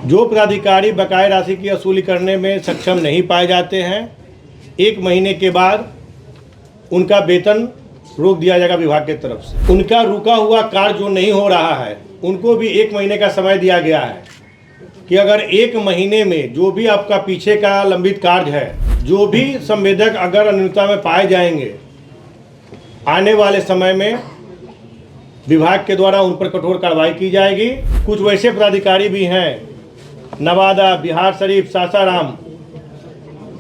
जो पदाधिकारी बकाया राशि की वसूली करने में सक्षम नहीं पाए जाते हैं, 1 महीने के बाद उनका वेतन रोक दिया जाएगा विभाग की तरफ से। उनका रुका हुआ कार्य जो नहीं हो रहा है उनको भी 1 महीने का समय दिया गया है कि अगर 1 महीने में जो भी आपका पीछे का लंबित कार्य है, जो भी संवेदक अगर अनियमितता में पाए जाएंगे, आने वाले समय में विभाग के द्वारा उन पर कठोर कार्रवाई की जाएगी। कुछ वैसे पदाधिकारी भी हैं नवादा, बिहार शरीफ, सासाराम,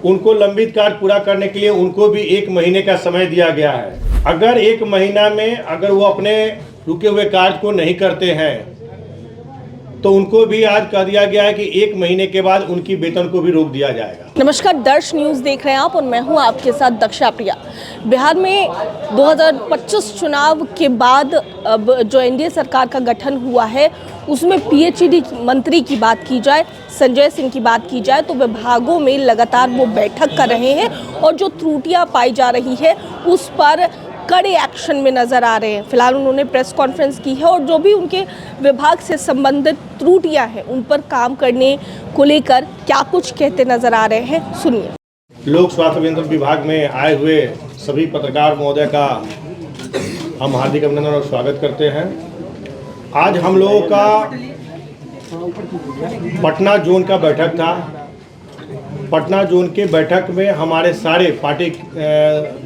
उनको लंबित कार्य पूरा करने के लिए उनको भी 1 महीने का समय दिया गया है। अगर 1 महीना में अगर वो अपने रुके हुए कार्य को नहीं करते हैं तो उनको भी आज कह दिया गया है कि 1 महीने के बाद उनकी वेतन को भी रोक दिया जाएगा। नमस्कार, दर्श न्यूज़ देख रहे हैं आप और मैं हूं आपके साथ दक्षा प्रिया। बिहार में 2025 चुनाव के बाद अब जो एनडीए सरकार का गठन हुआ है उसमें पीएचईडी मंत्री की बात की जाए, संजय सिंह की बात की जाए तो विभागों में लगातार वो बैठक कर रहे हैं और जो त्रुटियां पाई जा रही है उस पर कड़े एक्शन में नज़र आ रहे हैं। फिलहाल उन्होंने प्रेस कॉन्फ्रेंस की है और जो भी उनके विभाग से संबंधित त्रुटियां हैं उन पर काम करने को लेकर क्या कुछ कहते नजर आ रहे हैं, सुनिए। लोक स्वास्थ्य अभियंत्रण विभाग में आए हुए सभी पत्रकार महोदय का हम हार्दिक अभिनंदन और स्वागत करते हैं। आज हम लोगों का पटना जोन का बैठक था। पटना जोन के बैठक में हमारे सारे पार्टी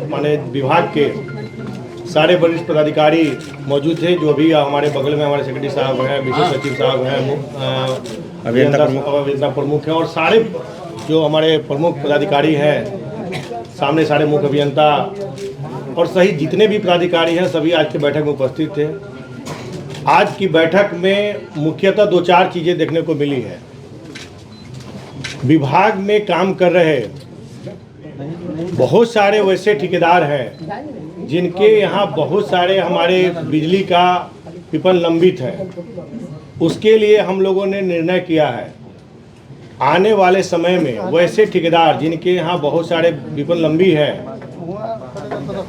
माने विभाग के सारे वरिष्ठ पदाधिकारी मौजूद थे। जो भी हमारे बगल में हमारे सेक्रेटरी साहब हैं, विशेष सचिव साहब हैं, अभियंता प्रमुख हैं और सारे जो हमारे प्रमुख पदाधिकारी हैं, सामने सारे मुख्य अभियंता और सही जितने भी पदाधिकारी हैं सभी आज की बैठक में उपस्थित थे। आज की बैठक में मुख्यतः 2-4 चीज़ें देखने को मिली है। विभाग में काम कर रहे बहुत सारे वैसे ठेकेदार हैं जिनके यहाँ बहुत सारे हमारे बिजली का विपन लंबित है। उसके लिए हम लोगों ने निर्णय किया है आने वाले समय में वैसे ठेकेदार जिनके यहाँ बहुत सारे विपन लंबी है,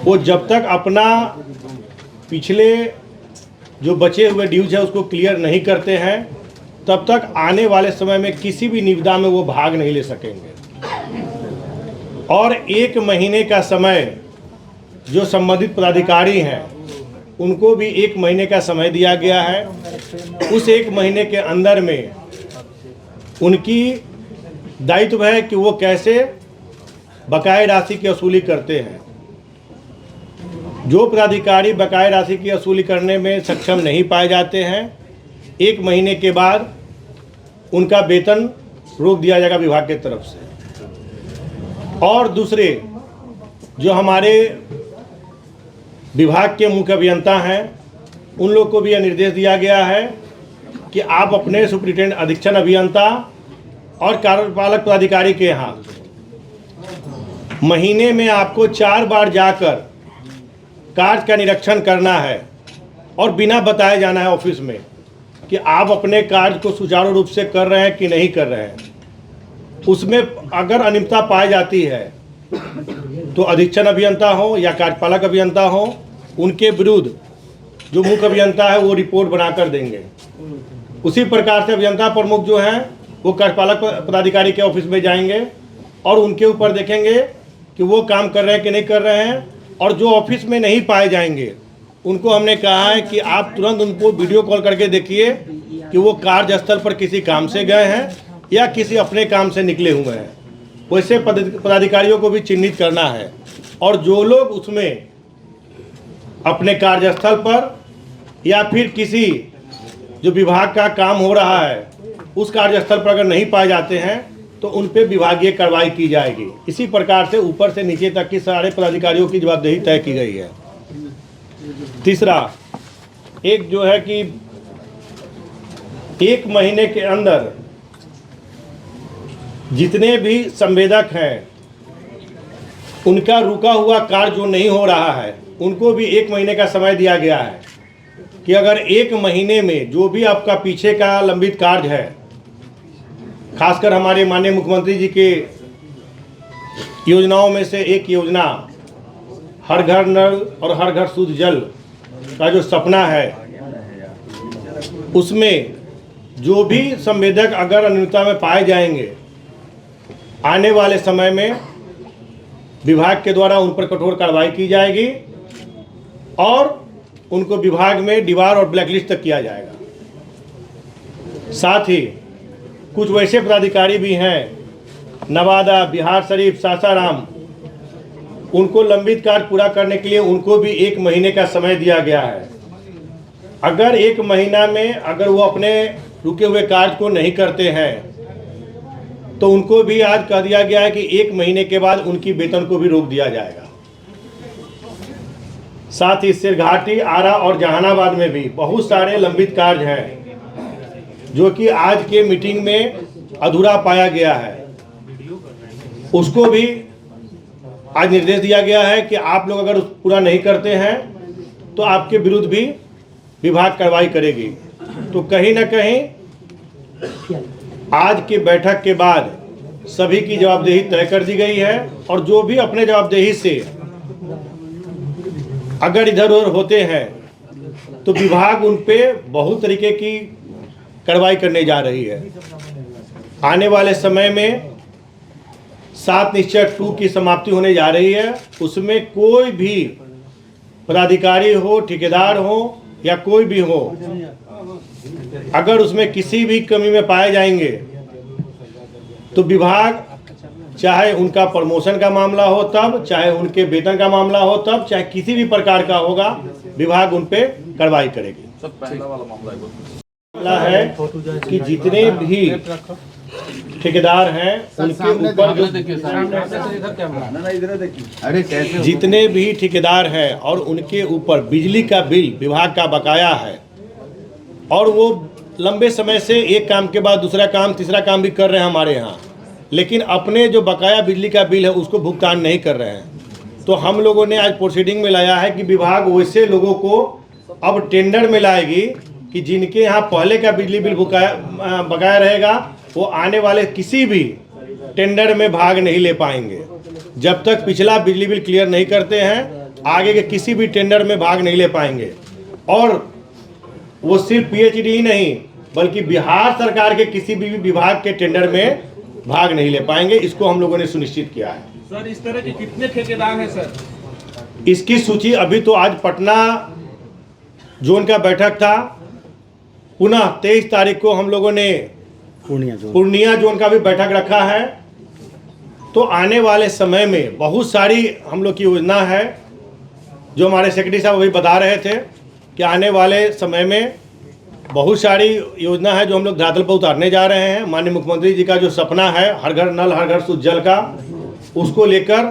वो जब तक अपना पिछले जो बचे हुए ड्यूज है उसको क्लियर नहीं करते हैं तब तक आने वाले समय में किसी भी निविदा में वो भाग नहीं ले सकेंगे। और 1 महीने का समय जो संबंधित पदाधिकारी हैं उनको भी 1 महीने का समय दिया गया है। उस 1 महीने के अंदर में उनकी दायित्व है कि वो कैसे बकाया राशि की वसूली करते हैं। जो पदाधिकारी बकाया राशि की वसूली करने में सक्षम नहीं पाए जाते हैं, 1 महीने के बाद उनका वेतन रोक दिया जाएगा विभाग की तरफ से। और दूसरे जो हमारे विभाग के मुख्य अभियंता हैं उन लोग को भी यह निर्देश दिया गया है कि आप अपने सुपरिटेंडेंट अधीक्षण अभियंता और कार्यपालक पदाधिकारी के यहाँ महीने में आपको 4 बार जाकर कार्य का निरीक्षण करना है और बिना बताए जाना है ऑफिस में कि आप अपने कार्य को सुचारू रूप से कर रहे हैं कि नहीं कर रहे हैं। उसमें अगर अनियमितता पाई जाती है तो अधीक्षण अभियंता हो या कार्यपालक अभियंता हो, उनके विरुद्ध जो मुख्य अभियंता है वो रिपोर्ट बनाकर देंगे। उसी प्रकार से अभियंता प्रमुख जो हैं वो कार्यपालक पदाधिकारी के ऑफिस में जाएंगे और उनके ऊपर देखेंगे कि वो काम कर रहे हैं कि नहीं कर रहे हैं। और जो ऑफिस में नहीं पाए जाएंगे उनको हमने कहा है कि आप तुरंत उनको वीडियो कॉल करके देखिए कि वो कार्यस्थल पर किसी काम से गए हैं या किसी अपने काम से निकले हुए हैं। वैसे पदाधिकारियों को भी चिन्हित करना है और जो लोग उसमें अपने कार्यस्थल पर या फिर किसी जो विभाग का काम हो रहा है उस कार्यस्थल पर अगर नहीं पाए जाते हैं तो उन पर विभागीय कार्रवाई की जाएगी। इसी प्रकार से ऊपर से नीचे तक की सारे पदाधिकारियों की जवाबदेही तय की गई है। तीसरा एक जो है कि 1 महीने के अंदर जितने भी संवेदक हैं उनका रुका हुआ कार्य जो नहीं हो रहा है उनको भी 1 महीने का समय दिया गया है कि अगर 1 महीने में जो भी आपका पीछे का लंबित कार्य है, खासकर हमारे माननीय मुख्यमंत्री जी के योजनाओं में से एक योजना हर घर नल और हर घर शुद्ध जल का जो सपना है उसमें जो भी संवेदक अगर अनियमितता में पाए जाएंगे, आने वाले समय में विभाग के द्वारा उन पर कठोर कार्रवाई की जाएगी और उनको विभाग में डीवार और ब्लैकलिस्ट तक किया जाएगा। साथ ही कुछ वैसे पदाधिकारी भी हैं, नवादा, बिहार शरीफ, सासाराम, उनको लंबित कार्य पूरा करने के लिए उनको भी 1 महीने का समय दिया गया है। अगर 1 महीना में अगर वो अपने रुके हुए कार्य को नहीं करते हैं तो उनको भी आज कह दिया गया है कि 1 महीने के बाद उनकी वेतन को भी रोक दिया जाएगा। साथ ही सिरघाटी, आरा और जहानाबाद में भी बहुत सारे लंबित कार्य हैं जो कि आज के मीटिंग में अधूरा पाया गया है। उसको भी आज निर्देश दिया गया है कि आप लोग अगर पूरा नहीं करते हैं तो आपके विरुद्ध भी विभाग कार्रवाई करेगी। तो कहीं ना कहीं आज की बैठक के बाद सभी की जवाबदेही तय कर दी गई है और जो भी अपने जवाबदेही से अगर इधर उधर होते हैं तो विभाग उन पे बहुत तरीके की कार्रवाई करने जा रही है। आने वाले समय में 7 निश्चय 2 की समाप्ति होने जा रही है। उसमें कोई भी पदाधिकारी हो, ठेकेदार हो या कोई भी हो, अगर उसमें किसी भी कमी में पाए जाएंगे तो विभाग, चाहे उनका प्रमोशन का मामला हो तब, चाहे उनके वेतन का मामला हो तब, चाहे किसी भी प्रकार का होगा, विभाग उन पे कार्रवाई करेगी। मामला है कि जितने भी ठेकेदार हैं उनके ऊपर जितने भी ठेकेदार हैं और उनके ऊपर बिजली का बिल विभाग का बकाया है और वो लंबे समय से एक काम के बाद दूसरा काम, तीसरा काम भी कर रहे हैं हमारे यहाँ, लेकिन अपने जो बकाया बिजली का बिल है उसको भुगतान नहीं कर रहे हैं। तो हम लोगों ने आज प्रोसीडिंग में लाया है कि विभाग वैसे लोगों को अब टेंडर में लाएगी कि जिनके यहाँ पहले का बिजली बिल बकाया रहेगा वो आने वाले किसी भी टेंडर में भाग नहीं ले पाएंगे। जब तक पिछला बिजली बिल क्लियर नहीं करते हैं, आगे के किसी भी टेंडर में भाग नहीं ले पाएंगे। और वो सिर्फ पीएचडी ही नहीं बल्कि बिहार सरकार के किसी भी विभाग के टेंडर में भाग नहीं ले पाएंगे। इसको हम लोगों ने सुनिश्चित किया है। सर, इस तरह के कितने ठेकेदार हैं सर? इसकी सूची अभी तो आज पटना जोन का बैठक था, पुनः 23 तारीख को हम लोगों ने पूर्णिया जोन का भी बैठक रखा है। तो आने वाले समय में बहुत सारी हम लोग की योजना है, जो हमारे सेक्रेटरी साहब अभी बता रहे थे कि आने वाले समय में बहुत सारी योजना है जो हम लोग धरातल पर उतारने जा रहे हैं। माननीय मुख्यमंत्री जी का जो सपना है हर घर नल हर घर शुद्ध जल का, उसको लेकर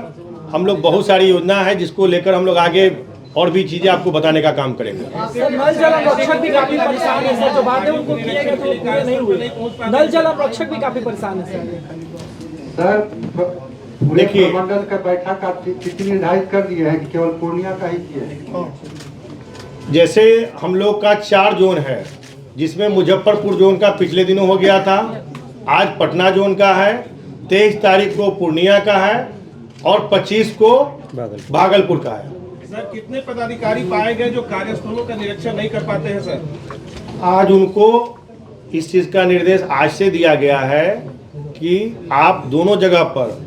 हम लोग बहुत सारी योजना है जिसको लेकर हम लोग आगे और भी चीजें आपको बताने का काम करेंगे। नल जल रक्षक भी काफी परेशान है सर, जो बातें उनको किए गए थे पूरे नहीं हुए। नल जल रक्षक भी काफी परेशान है सर। देखिए, मंडल का बैठक का तिथि निर्धारित कर दिया है कि केवल पूर्णिया का ही किया है। जैसे हम लोग का 4 जोन है जिसमें मुजफ्फरपुर जोन का पिछले दिनों हो गया था, आज पटना जोन का है, 23 तारीख को पूर्णिया का है और 25 को भागलपुर का है। सर, कितने पदाधिकारी पाए गए जो कार्यस्थलों का निरीक्षण नहीं कर पाते हैं सर? आज उनको इस चीज़ का निर्देश आज से दिया गया है कि आप दोनों जगह पर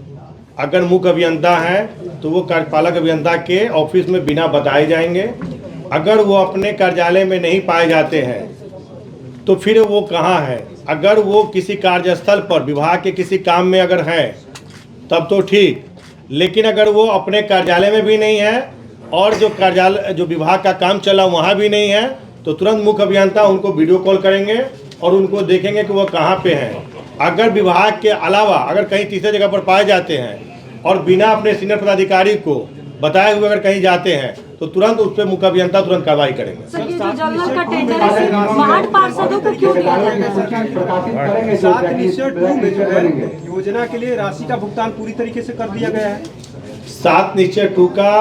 अगर मुख्य अभियंता हैं तो वो कार्यपालक अभियंता के ऑफिस में बिना बताए जाएंगे। अगर वो अपने कार्यालय में नहीं पाए जाते हैं तो फिर वो कहाँ हैं? अगर वो किसी कार्यस्थल पर विभाग के किसी काम में अगर हैं तब तो ठीक, लेकिन अगर वो अपने कार्यालय में भी नहीं है और जो विभाग का काम चला वहाँ भी नहीं है तो तुरंत मुख्य अभियंता उनको वीडियो कॉल करेंगे और उनको देखेंगे कि वो कहाँ पे हैं। अगर विभाग के अलावा अगर कहीं तीसरे जगह पर पाए जाते हैं और बिना अपने सीनियर पदाधिकारी को बताए हुए अगर कहीं जाते हैं तो तुरंत उस पर मुख्य अभियंता तुरंत कार्रवाई करेंगे। सर, ये जो जलनल का टेंडर है सिर्फ महट पार्षदों को क्यों दिया जाता है? प्रकाशित करेंगे। 7 निश्चय 2 में जो है योजना के लिए राशि का भुगतान पूरी तरीके से कर दिया गया है। 7 निश्चय 2 का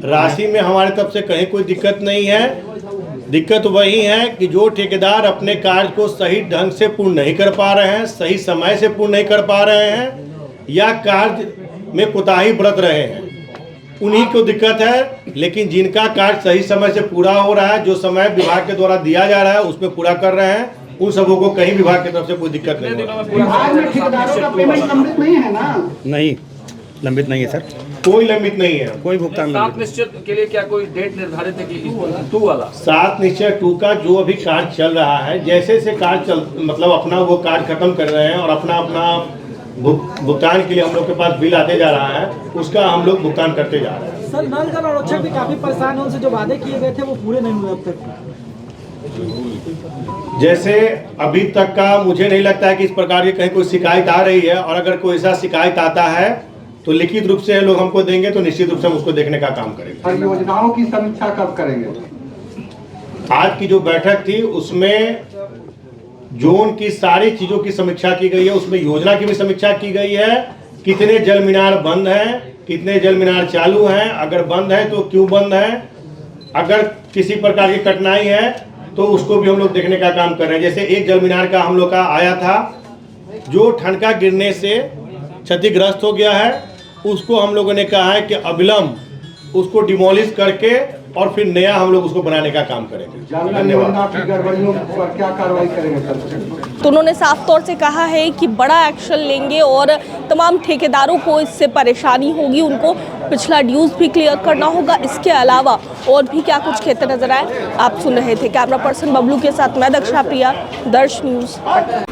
राशि में हमारे तरफ से कहीं कोई दिक्कत नहीं है। दिक्कत वही है कि जो ठेकेदार अपने कार्य को सही ढंग से पूर्ण नहीं कर पा रहे हैं, सही समय से पूर्ण नहीं कर पा रहे हैं या कार्य में कोताही बरत रहे हैं, उन्हीं को दिक्कत है। लेकिन जिनका कार्य सही समय से पूरा हो रहा है, जो समय विभाग के द्वारा दिया जा रहा है उसमें पूरा कर रहे हैं, उन सबों को कहीं विभाग की तरफ से कोई दिक्कत नहीं होगा। विभाग में ठेकेदारों का पेमेंट लंबित नहीं है ना? नहीं, लंबित नहीं है सर, कोई लंबित नहीं है। कोई भुगतान सात लंबित निश्चित के लिए क्या कोई डेट निर्धारित है कि 2 वाला 7 निश्चय 2 का जो अभी कार्य चल रहा है, जैसे से कार्य चल मतलब अपना वो कार्य खत्म कर रहे हैं और अपना भुगतान के लिए हम लोग के पास बिल आते जा रहा है, उसका हम लोग भुगतान करते जा रहे हैं। सर नल जल आरक्षक भी काफी परेशान है, उनसे जो वादे किए गए थे वो पूरे नहीं हुए अब तक। जैसे अभी तक का मुझे नहीं लगता है कि इस प्रकार की कहीं कोई शिकायत आ रही है, और अगर कोई ऐसा शिकायत आता है तो लिखित रूप से लोग हमको देंगे, तो निश्चित रूप से हम उसको देखने का काम करेंगे। और योजनाओं की समीक्षा कब करेंगे? आज की जो बैठक थी उसमें जोन की सारी चीजों की समीक्षा की गई है, उसमें योजना की भी समीक्षा की गई है, कितने जल मीनार बंद हैं, कितने जल मीनार चालू हैं, अगर बंद है तो क्यों बंद है, अगर किसी प्रकार की कठिनाई है तो उसको भी हम लोग देखने का काम कर रहे हैं। जैसे एक जल मीनार का हम लोग का आया था जो ठनका गिरने से क्षतिग्रस्त हो गया है, उसको हम लोगों ने कहा है कि अविलंब उसको डिमोलिश करके और फिर नया हम लोग उसको बनाने का काम करेंगे। योजना की गड़बड़ियों पर क्या कार्रवाई करेंगे सर? तो उन्होंने साफ तौर से कहा है कि बड़ा एक्शन लेंगे और तमाम ठेकेदारों को इससे परेशानी होगी, उनको पिछला ड्यूज भी क्लियर करना होगा। इसके अलावा और भी क्या कुछ कहते नजर आए, आप सुन रहे थे। कैमरा पर्सन बबलू के साथ मैं दक्षा प्रिया, दर्श न्यूज़।